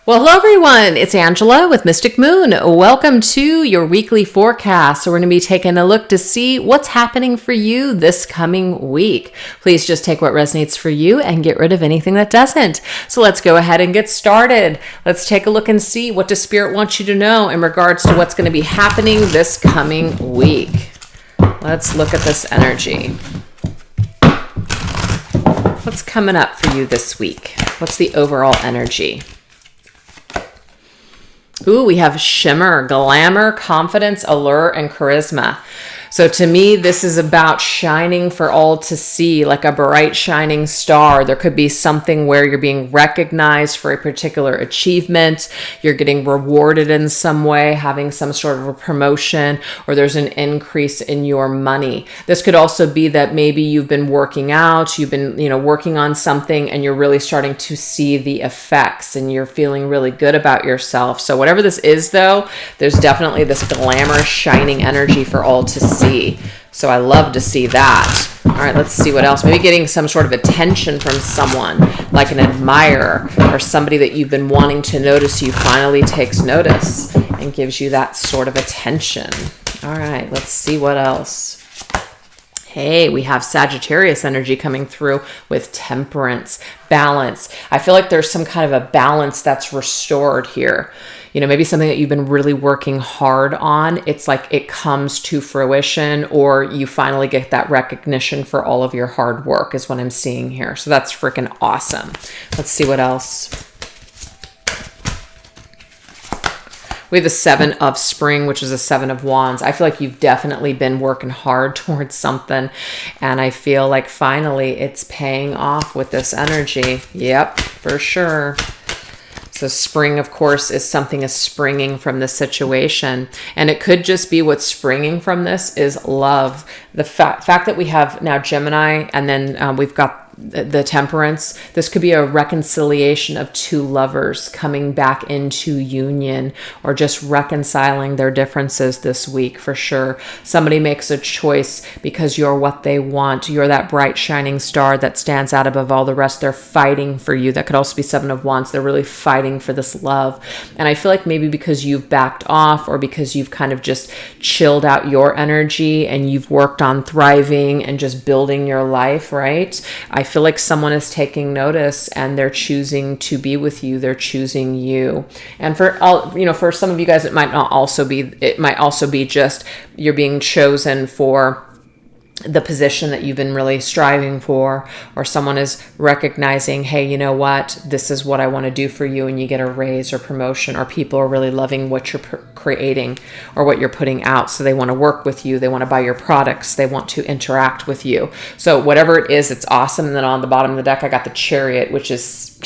Well, hello everyone. It's Angela with Mystic Moon. Welcome to your weekly forecast. So we're going to be taking a look to see what's happening for you this coming week. Please just take what resonates for you and get rid of anything that doesn't. So let's go ahead and get started. Let's take a look and see what does Spirit want you to know in regards to what's going to be happening this coming week. Let's look at this energy. What's coming up for you this week? What's the overall energy? Ooh, we have shimmer, glamour, confidence, allure, and charisma. So to me, this is about shining for all to see, like a bright shining star. There could be something where you're being recognized for a particular achievement. You're getting rewarded in some way, having some sort of a promotion, or there's an increase in your money. This could also be that maybe you've been working out, you've been, working on something, and you're really starting to see the effects and you're feeling really good about yourself. So whatever this is though, there's definitely this glamorous shining energy for all to see. So I love to see that. All right, let's see what else. Maybe getting some sort of attention from someone, like an admirer or somebody that you've been wanting to notice you finally takes notice and gives you that sort of attention. All right, let's see what else. Hey, we have Sagittarius energy coming through with temperance, balance. I feel like there's some kind of a balance that's restored here. Maybe something that you've been really working hard on. It's like it comes to fruition, or you finally get that recognition for all of your hard work is what I'm seeing here. So that's freaking awesome. Let's see what else. We have the Seven of Spring, which is a Seven of Wands. I feel like you've definitely been working hard towards something. And I feel like finally it's paying off with this energy. Yep, for sure. So spring, of course, is something is springing from this situation. And it could just be what's springing from this is love. The fact that we have now Gemini, and then we've got the temperance. This could be a reconciliation of two lovers coming back into union, or just reconciling their differences this week for sure. Somebody makes a choice because you're what they want. You're that bright shining star that stands out above all the rest. They're fighting for you. That could also be Seven of Wands. They're really fighting for this love. And I feel like maybe because you've backed off, or because you've kind of just chilled out your energy and you've worked on thriving and just building your life, right? I feel like someone is taking notice and they're choosing to be with you. They're choosing you. And for all, for some of you guys, it might also be just you're being chosen for the position that you've been really striving for, or someone is recognizing, hey, you know what, this is what I want to do for you, and you get a raise or promotion, or people are really loving what you're creating or what you're putting out, so they want to work with you, they want to buy your products, they want to interact with you. So whatever it is, it's awesome. And then on the bottom of the deck, I got the Chariot, which is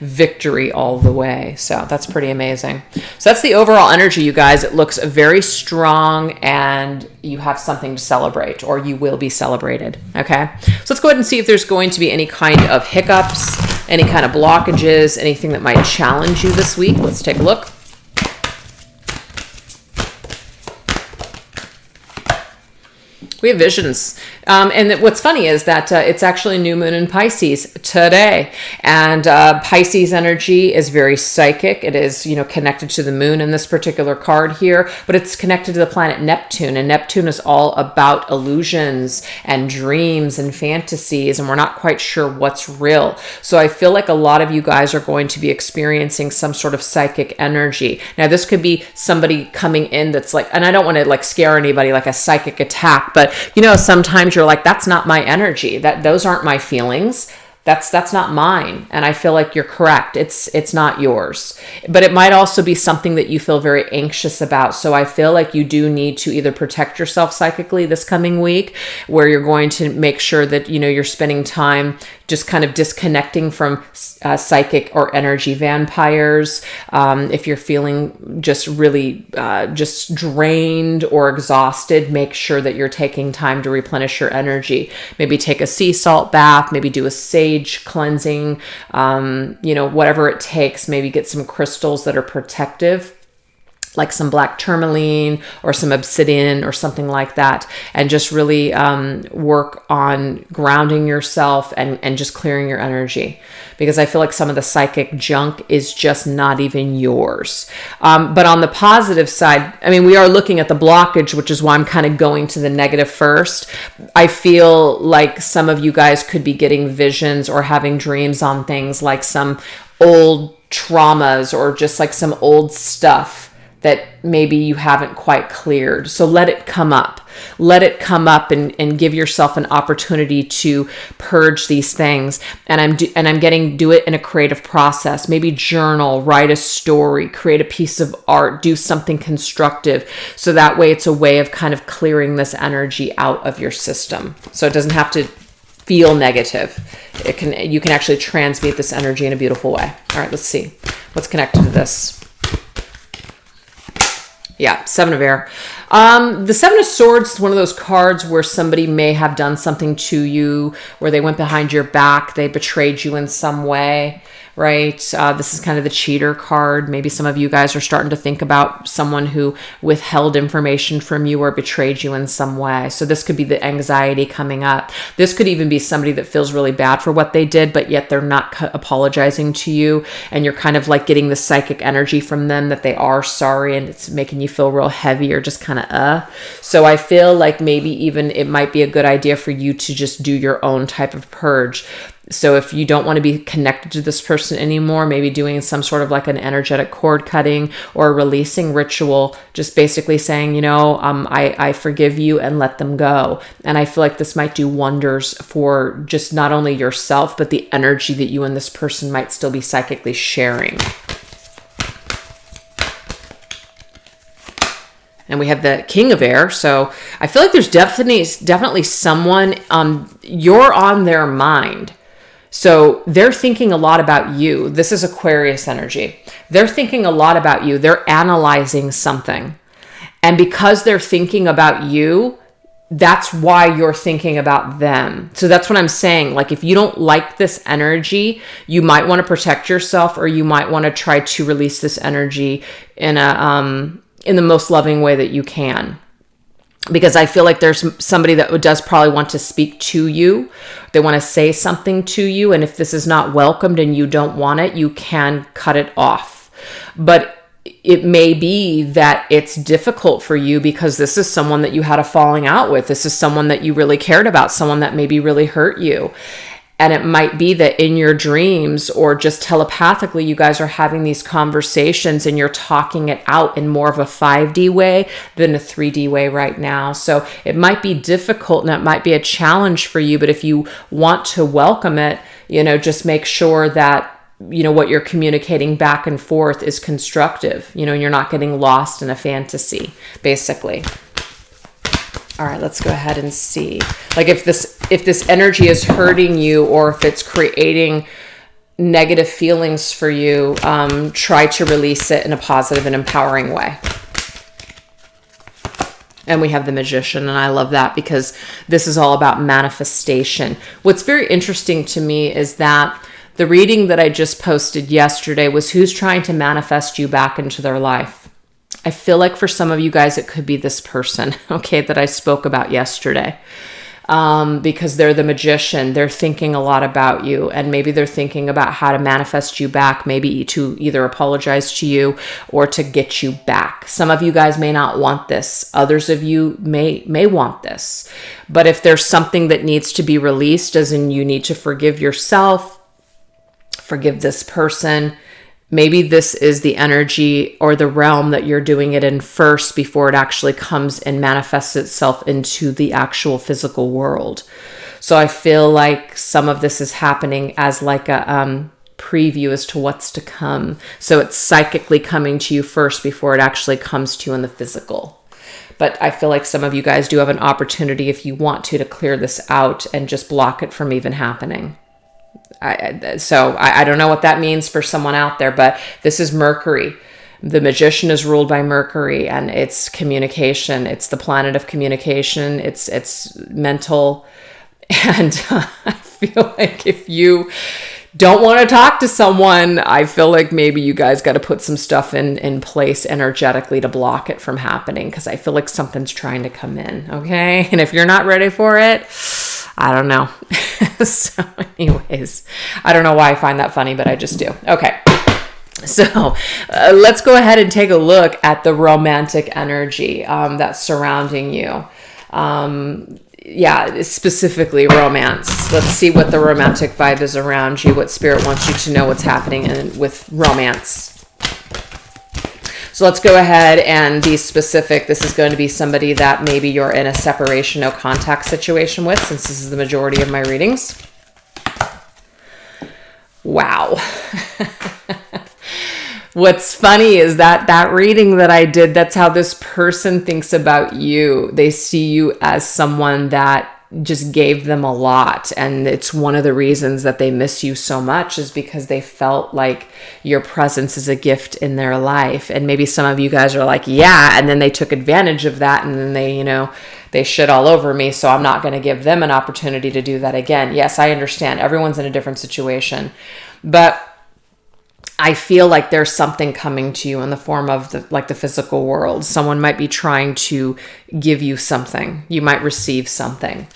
victory all the way. So that's pretty amazing. So that's the overall energy, you guys. It looks very strong, and you have something to celebrate, or you will be celebrated. Okay, so let's go ahead and see if there's going to be any kind of hiccups, any kind of blockages, anything that might challenge you this week. Let's take a look. We have visions. And what's funny is that it's actually new moon in Pisces today. And Pisces energy is very psychic. It is, connected to the moon in this particular card here, but it's connected to the planet Neptune. And Neptune is all about illusions and dreams and fantasies, and we're not quite sure what's real. So I feel like a lot of you guys are going to be experiencing some sort of psychic energy. Now, this could be somebody coming in that's like, and I don't want to scare anybody, like a psychic attack, but sometimes you're like, that's not my energy. Those aren't my feelings. That's not mine. And I feel like you're correct. It's not yours. But it might also be something that you feel very anxious about. So I feel like you do need to either protect yourself psychically this coming week, where you're going to make sure that, you're spending time just kind of disconnecting from psychic or energy vampires. If you're feeling just really just drained or exhausted, make sure that you're taking time to replenish your energy. Maybe take a sea salt bath, maybe do a sage cleansing, whatever it takes. Maybe get some crystals that are protective. like some black tourmaline or some obsidian or something like that, and just really work on grounding yourself and just clearing your energy, because I feel like some of the psychic junk is just not even yours. But on the positive side, I mean, we are looking at the blockage, which is why I'm kind of going to the negative first. I feel like some of you guys could be getting visions or having dreams on things like some old traumas or just like some old stuff that maybe you haven't quite cleared. So let it come up. Let it come up and give yourself an opportunity to purge these things. And I'm getting, do it in a creative process. Maybe journal, write a story, create a piece of art, do something constructive. So that way it's a way of kind of clearing this energy out of your system. So it doesn't have to feel negative. You can actually transmute this energy in a beautiful way. All right, let's see what's connected to this. Yeah, Seven of Air. The Seven of Swords is one of those cards where somebody may have done something to you, where they went behind your back, they betrayed you in some way, right? This is kind of the cheater card. Maybe some of you guys are starting to think about someone who withheld information from you or betrayed you in some way. So this could be the anxiety coming up. This could even be somebody that feels really bad for what they did, but yet they're not apologizing to you. And you're kind of like getting the psychic energy from them that they are sorry, and it's making you feel real heavy or just kind of So I feel like maybe even it might be a good idea for you to just do your own type of purge. So if you don't want to be connected to this person anymore, maybe doing some sort of like an energetic cord cutting or a releasing ritual, just basically saying, I forgive you and let them go. And I feel like this might do wonders for just not only yourself, but the energy that you and this person might still be psychically sharing. And we have the King of Air. So I feel like there's definitely someone, you're on their mind. So they're thinking a lot about you. This is Aquarius energy. They're thinking a lot about you. They're analyzing something. And because they're thinking about you, that's why you're thinking about them. So that's what I'm saying. Like, if you don't like this energy, you might want to protect yourself, or you might want to try to release this energy in the most loving way that you can. Because I feel like there's somebody that does probably want to speak to you. They want to say something to you. And if this is not welcomed and you don't want it, you can cut it off. But it may be that it's difficult for you because this is someone that you had a falling out with. This is someone that you really cared about, someone that maybe really hurt you. And it might be that in your dreams or just telepathically, you guys are having these conversations and you're talking it out in more of a 5D way than a 3D way right now. So it might be difficult and it might be a challenge for you. But if you want to welcome it, just make sure that, what you're communicating back and forth is constructive, and you're not getting lost in a fantasy, basically. All right, let's go ahead and see. Like if this energy is hurting you, or if it's creating negative feelings for you, try to release it in a positive and empowering way. And we have the Magician, and I love that because this is all about manifestation. What's very interesting to me is that the reading that I just posted yesterday was who's trying to manifest you back into their life. I feel like for some of you guys, it could be this person, okay, that I spoke about yesterday, because they're the Magician. They're thinking a lot about you, and maybe they're thinking about how to manifest you back, maybe to either apologize to you or to get you back. Some of you guys may not want this. Others of you may want this. But if there's something that needs to be released, as in you need to forgive yourself, forgive this person, maybe this is the energy or the realm that you're doing it in first before it actually comes and manifests itself into the actual physical world. So I feel like some of this is happening as like a preview as to what's to come. So it's psychically coming to you first before it actually comes to you in the physical. But I feel like some of you guys do have an opportunity, if you want to clear this out and just block it from even happening. So I don't know what that means for someone out there, but this is Mercury. The Magician is ruled by Mercury, and it's communication. It's the planet of communication. It's mental. And I feel like if you don't want to talk to someone, I feel like maybe you guys got to put some stuff in place energetically to block it from happening, because I feel like something's trying to come in, okay? And if you're not ready for it, I don't know. So anyways, I don't know why I find that funny, but I just do. Okay. So let's go ahead and take a look at the romantic energy that's surrounding you. Yeah, specifically romance. Let's see what the romantic vibe is around you, what spirit wants you to know what's happening with romance. So let's go ahead and be specific. This is going to be somebody that maybe you're in a separation, no contact situation with, since this is the majority of my readings. Wow. What's funny is that reading that I did, that's how this person thinks about you. They see you as someone that just gave them a lot. And it's one of the reasons that they miss you so much, is because they felt like your presence is a gift in their life. And maybe some of you guys are like, yeah, and then they took advantage of that, and then they shit all over me, so I'm not going to give them an opportunity to do that again. Yes, I understand. Everyone's in a different situation. But I feel like there's something coming to you in the form of the physical world. Someone might be trying to give you something. You might receive something.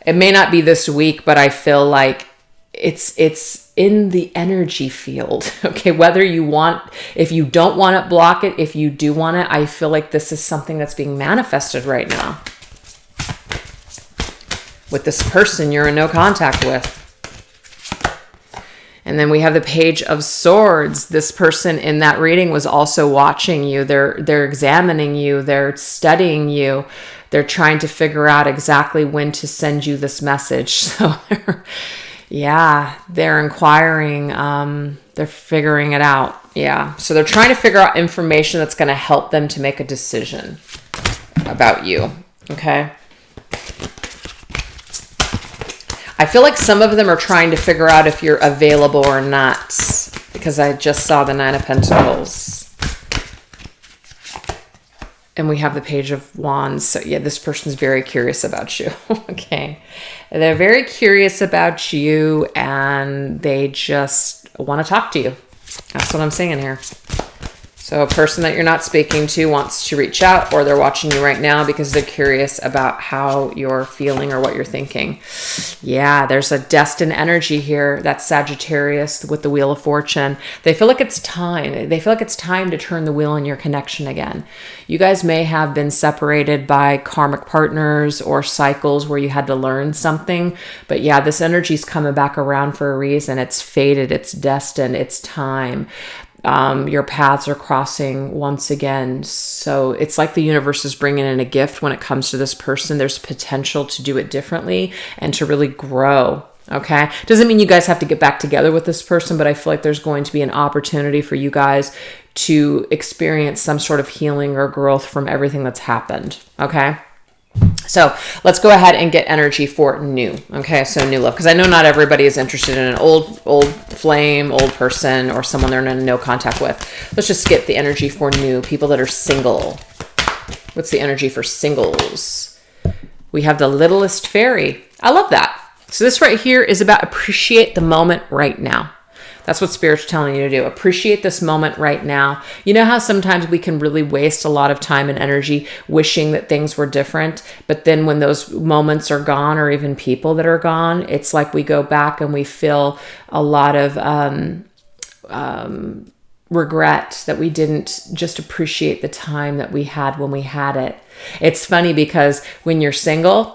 It may not be this week, but I feel like it's in the energy field. Okay, if you don't want it, block it. If you do want it, I feel like this is something that's being manifested right now with this person you're in no contact with. And then we have the Page of Swords. This person in that reading was also watching you. They're examining you. They're studying you. They're trying to figure out exactly when to send you this message. So they're inquiring. They're figuring it out. Yeah. So they're trying to figure out information that's going to help them to make a decision about you. Okay. I feel like some of them are trying to figure out if you're available or not, because I just saw the Nine of Pentacles. And we have the Page of Wands. So yeah, this person's very curious about you. Okay. They're very curious about you, and they just want to talk to you. That's what I'm saying here. So a person that you're not speaking to wants to reach out, or they're watching you right now because they're curious about how you're feeling or what you're thinking. Yeah, there's a destined energy here. That's Sagittarius with the Wheel of Fortune. They feel like it's time. They feel like it's time to turn the wheel in your connection again. You guys may have been separated by karmic partners or cycles where you had to learn something. But yeah, this energy's coming back around for a reason. It's fated. It's destined. It's time. Your paths are crossing once again. So it's like the universe is bringing in a gift when it comes to this person. There's potential to do it differently and to really grow. Okay. Doesn't mean you guys have to get back together with this person, but I feel like there's going to be an opportunity for you guys to experience some sort of healing or growth from everything that's happened. Okay. So let's go ahead and get energy for new. Okay, so new love, because I know not everybody is interested in an old flame, old person, or someone they're in no contact with. Let's just get the energy for new, people that are single. What's the energy for singles? We have the Littlest Fairy. I love that. So this right here is about appreciate the moment right now. That's what Spirit's telling you to do. Appreciate this moment right now. You know how sometimes we can really waste a lot of time and energy wishing that things were different, but then when those moments are gone, or even people that are gone, it's like we go back and we feel a lot of regret that we didn't just appreciate the time that we had when we had it. It's funny because when you're single,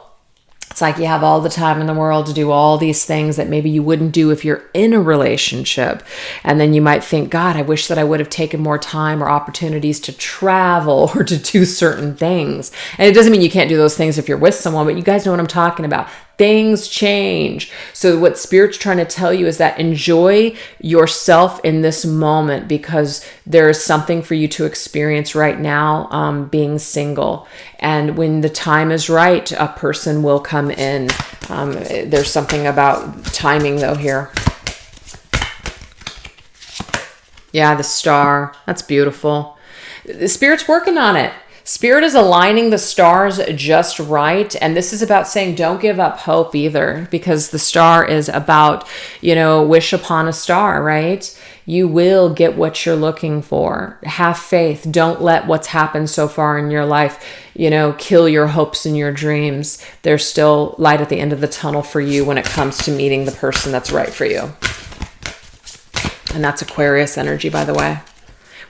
it's like you have all the time in the world to do all these things that maybe you wouldn't do if you're in a relationship. And then you might think, God, I wish that I would have taken more time or opportunities to travel or to do certain things. And it doesn't mean you can't do those things if you're with someone, but you guys know what I'm talking about. Things change. So what Spirit's trying to tell you is that enjoy yourself in this moment, because there is something for you to experience right now, being single. And when the time is right, a person will come in. There's something about timing though here. Yeah, the Star. That's beautiful. The Spirit's working on it. Spirit is aligning the stars just right. And this is about saying don't give up hope either, because the star is about, wish upon a star, right? You will get what you're looking for. Have faith. Don't let what's happened so far in your life, kill your hopes and your dreams. There's still light at the end of the tunnel for you when it comes to meeting the person that's right for you. And that's Aquarius energy, by the way.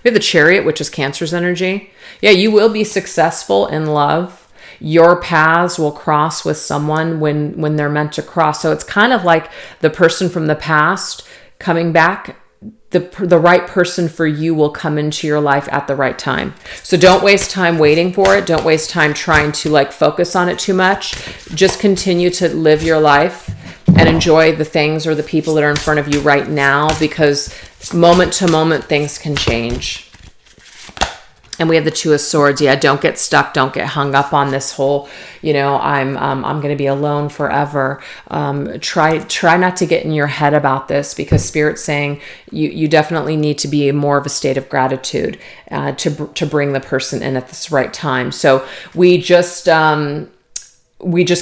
We have the Chariot, which is Cancer's energy. Yeah, you will be successful in love. Your paths will cross with someone when they're meant to cross. So it's kind of like the person from the past coming back. The right person for you will come into your life at the right time. So don't waste time waiting for it. Don't waste time trying to focus on it too much. Just continue to live your life and enjoy the things or the people that are in front of you right now, because moment to moment things can change. And we have the Two of Swords. Yeah, don't get stuck. Don't get hung up on this whole, I'm going to be alone forever. Try not to get in your head about this, because Spirit's saying you definitely need to be more of a state of gratitude to bring the person in at this right time. So we just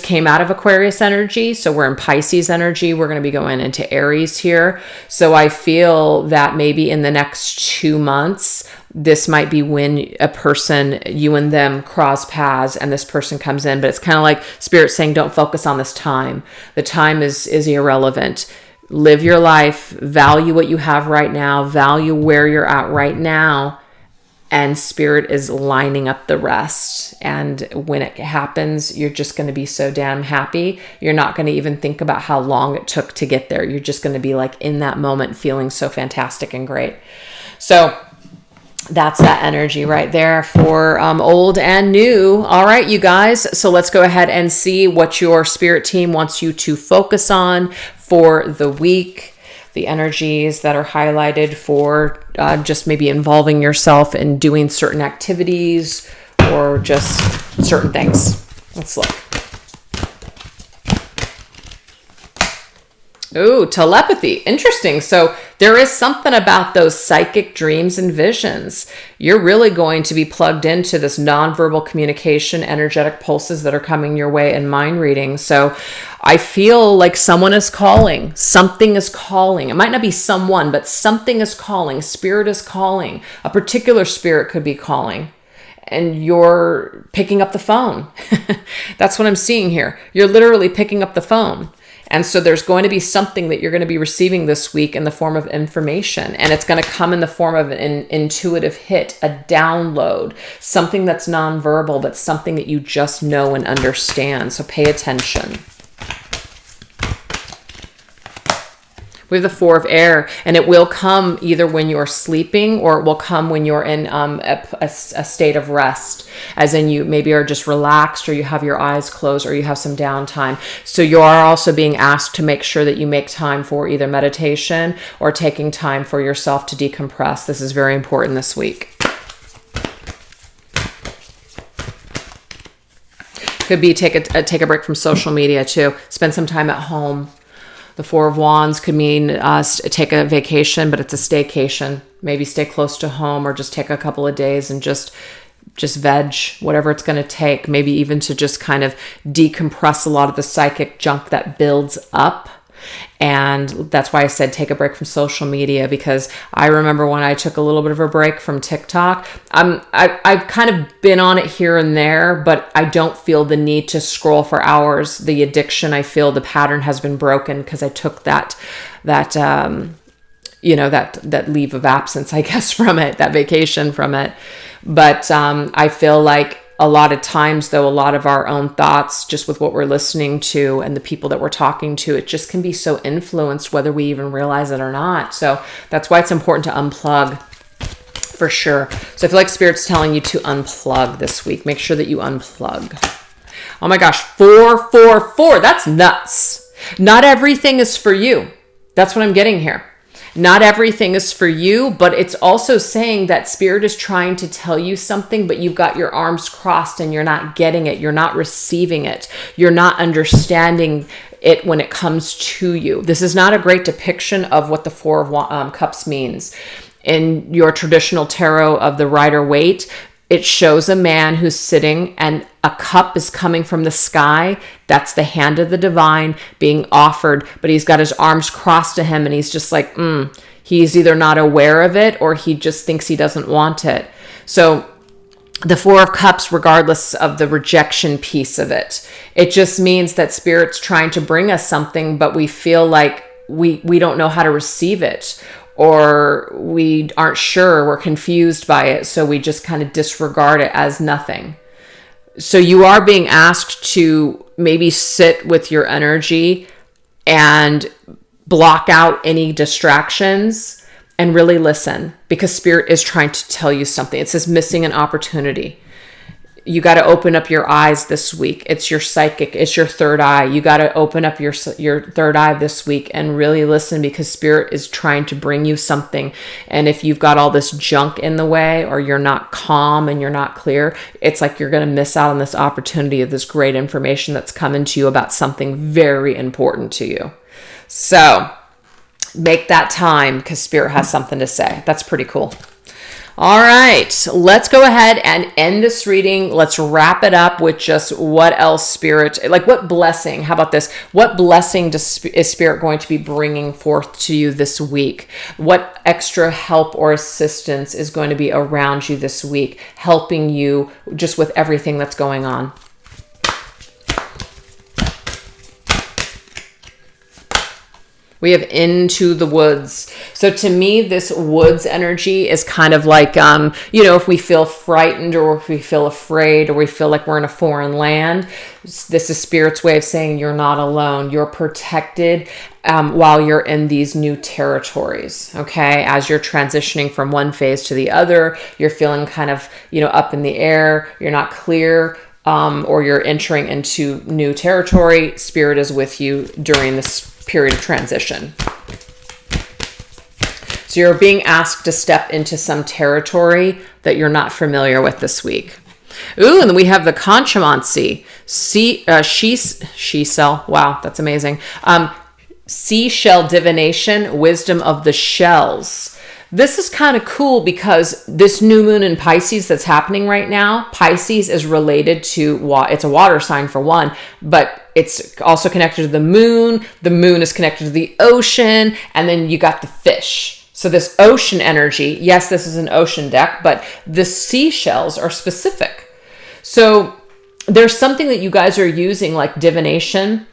came out of Aquarius energy, so we're in Pisces energy. We're going to be going into Aries here. So I feel that maybe in the next 2 months, this might be when a person, you and them cross paths and this person comes in. But it's kind of like Spirit saying, don't focus on this time. The time is irrelevant. Live your life, value what you have right now, value where you're at right now. And Spirit is lining up the rest. And when it happens, you're just going to be so damn happy. You're not going to even think about how long it took to get there. You're just going to be in that moment feeling so fantastic and great. So that's that energy right there for old and new. All right, you guys. So let's go ahead and see what your Spirit team wants you to focus on for the week. The energies that are highlighted for just maybe involving yourself in doing certain activities or just certain things. Let's look. Ooh, telepathy. Interesting. So there is something about those psychic dreams and visions. You're really going to be plugged into this nonverbal communication, energetic pulses that are coming your way in mind reading. So I feel like someone is calling. Something is calling. It might not be someone, but something is calling. Spirit is calling. A particular spirit could be calling. And you're picking up the phone. That's what I'm seeing here. You're literally picking up the phone. And so there's going to be something that you're going to be receiving this week in the form of information. And it's going to come in the form of an intuitive hit, a download, something that's nonverbal, but something that you just know and understand. So pay attention. We have the Four of Air, and it will come either when you're sleeping or it will come when you're in a state of rest, as in you maybe are just relaxed or you have your eyes closed or you have some downtime. So you are also being asked to make sure that you make time for either meditation or taking time for yourself to decompress. This is very important this week. Could be take a break from social media too. Spend some time at home. The Four of Wands could mean take a vacation, but it's a staycation. Maybe stay close to home or just take a couple of days and just veg, whatever it's going to take. Maybe even to just kind of decompress a lot of the psychic junk that builds up. And that's why I said take a break from social media, because I remember when I took a little bit of a break from TikTok. I've kind of been on it here and there, but I don't feel the need to scroll for hours. The addiction, I feel the pattern has been broken because I took that leave of absence, I guess, from it, that vacation from it. But I feel like a lot of times, though, a lot of our own thoughts, just with what we're listening to and the people that we're talking to, it just can be so influenced whether we even realize it or not. So that's why it's important to unplug for sure. So I feel like Spirit's telling you to unplug this week. Make sure that you unplug. Oh my gosh, 444. That's nuts. Not everything is for you. That's what I'm getting here. Not everything is for you, but it's also saying that Spirit is trying to tell you something, but you've got your arms crossed and you're not getting it. You're not receiving it. You're not understanding it when it comes to you. This is not a great depiction of what the Four of Cups means. In your traditional tarot of the Rider-Waite, it shows a man who's sitting and a cup is coming from the sky. That's the hand of the divine being offered, but he's got his arms crossed to him and he's just like, he's either not aware of it or he just thinks he doesn't want it. So the Four of Cups, regardless of the rejection piece of it, it just means that Spirit's trying to bring us something, but we feel like we don't know how to receive it, or we aren't sure, we're confused by it, so we just kind of disregard it as nothing. So you are being asked to maybe sit with your energy and block out any distractions and really listen, because Spirit is trying to tell you something. It says missing an opportunity. You got to open up your eyes this week. It's your psychic. It's your third eye. You got to open up your third eye this week and really listen, because Spirit is trying to bring you something. And if you've got all this junk in the way, or you're not calm and you're not clear, it's like you're going to miss out on this opportunity of this great information that's coming to you about something very important to you. So make that time, because Spirit has something to say. That's pretty cool. All right, let's go ahead and end this reading. Let's wrap it up with just what else Spirit, like what blessing, how about this? What blessing is Spirit going to be bringing forth to you this week? What extra help or assistance is going to be around you this week, helping you just with everything that's going on? We have Into the Woods. So to me, this woods energy is kind of like, if we feel frightened, or if we feel afraid, or we feel like we're in a foreign land, this is Spirit's way of saying you're not alone. You're protected while you're in these new territories, okay? As you're transitioning from one phase to the other, you're feeling kind of, up in the air, you're not clear, or you're entering into new territory. Spirit is with you during this period of transition. So you're being asked to step into some territory that you're not familiar with this week. Ooh, and then we have the Conchomancy. She-cell. Wow, that's amazing. Seashell divination, wisdom of the shells. This is kind of cool, because this new moon in Pisces that's happening right now, Pisces is related to, it's a water sign for one, but it's also connected to the moon. The moon is connected to the ocean, and then you got the fish. So this ocean energy, yes, this is an ocean deck, but the seashells are specific. So there's something that you guys are using, like divination,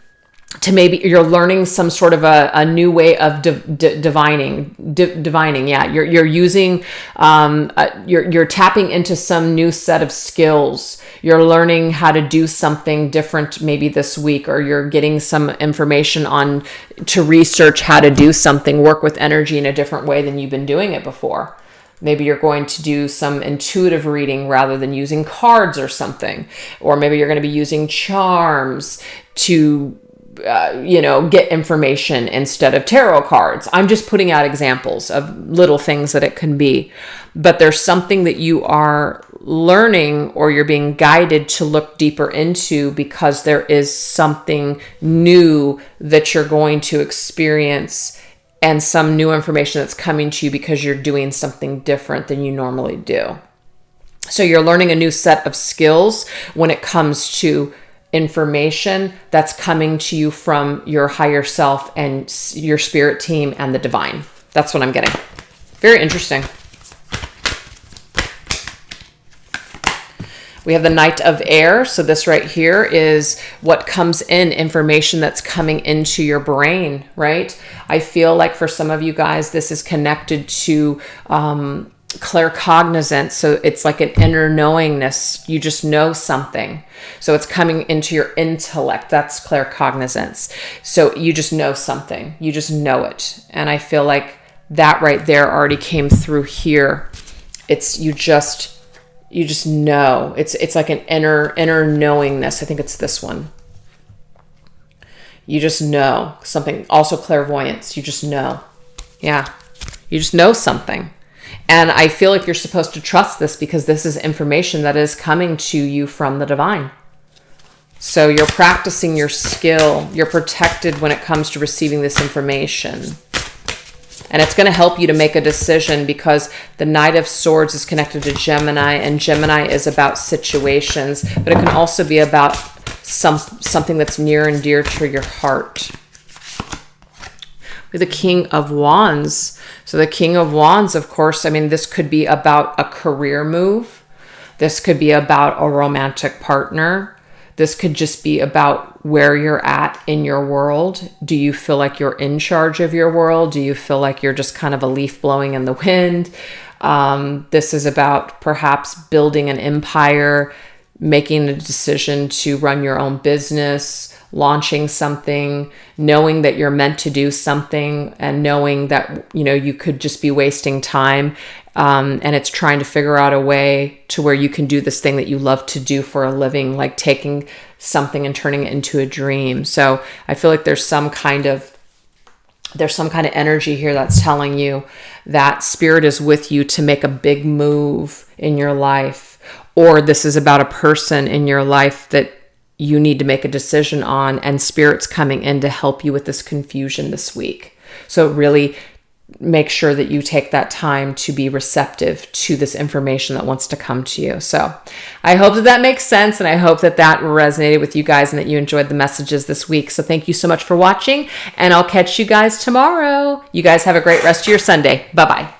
to maybe you're learning some sort of a new way of divining. Yeah, you're using, you're tapping into some new set of skills. You're learning how to do something different maybe this week, or you're getting some information to research how to do something, work with energy in a different way than you've been doing it before. Maybe you're going to do some intuitive reading rather than using cards or something. Or maybe you're going to be using charms to get information instead of tarot cards. I'm just putting out examples of little things that it can be. But there's something that you are learning, or you're being guided to look deeper into, because there is something new that you're going to experience, and some new information that's coming to you because you're doing something different than you normally do. So you're learning a new set of skills when it comes to information that's coming to you from your higher self and your spirit team and the divine. That's what I'm getting. Very interesting. We have the Knight of Air. So this right here is what comes in, information that's coming into your brain, right? I feel like for some of you guys, this is connected to claircognizance. So it's like an inner knowingness. You just know something. So it's coming into your intellect. That's claircognizance. So you just know something. You just know it. And I feel like that right there already came through here. It's you just know. It's like an inner knowingness. I think it's this one. You just know something. Also clairvoyance. You just know. Yeah. You just know something. And I feel like you're supposed to trust this, because this is information that is coming to you from the divine. So you're practicing your skill. You're protected when it comes to receiving this information. And it's going to help you to make a decision because the Knight of Swords is connected to Gemini, and Gemini is about situations, but it can also be about something that's near and dear to your heart. With the King of Wands. So the King of Wands, of course, I mean, this could be about a career move. This could be about a romantic partner. This could just be about where you're at in your world. Do you feel like you're in charge of your world? Do you feel like you're just kind of a leaf blowing in the wind? This is about perhaps building an empire, making a decision to run your own business, launching something, knowing that you're meant to do something, and knowing that, you know, you could just be wasting time. And it's trying to figure out a way to where you can do this thing that you love to do for a living, like taking something and turning it into a dream. So I feel like there's some kind of energy here that's telling you that spirit is with you to make a big move in your life, or this is about a person in your life that you need to make a decision on, and spirit's coming in to help you with this confusion this week. So really make sure that you take that time to be receptive to this information that wants to come to you. So I hope that makes sense, and I hope that resonated with you guys and that you enjoyed the messages this week. So thank you so much for watching, and I'll catch you guys tomorrow. You guys have a great rest of your Sunday. Bye-bye.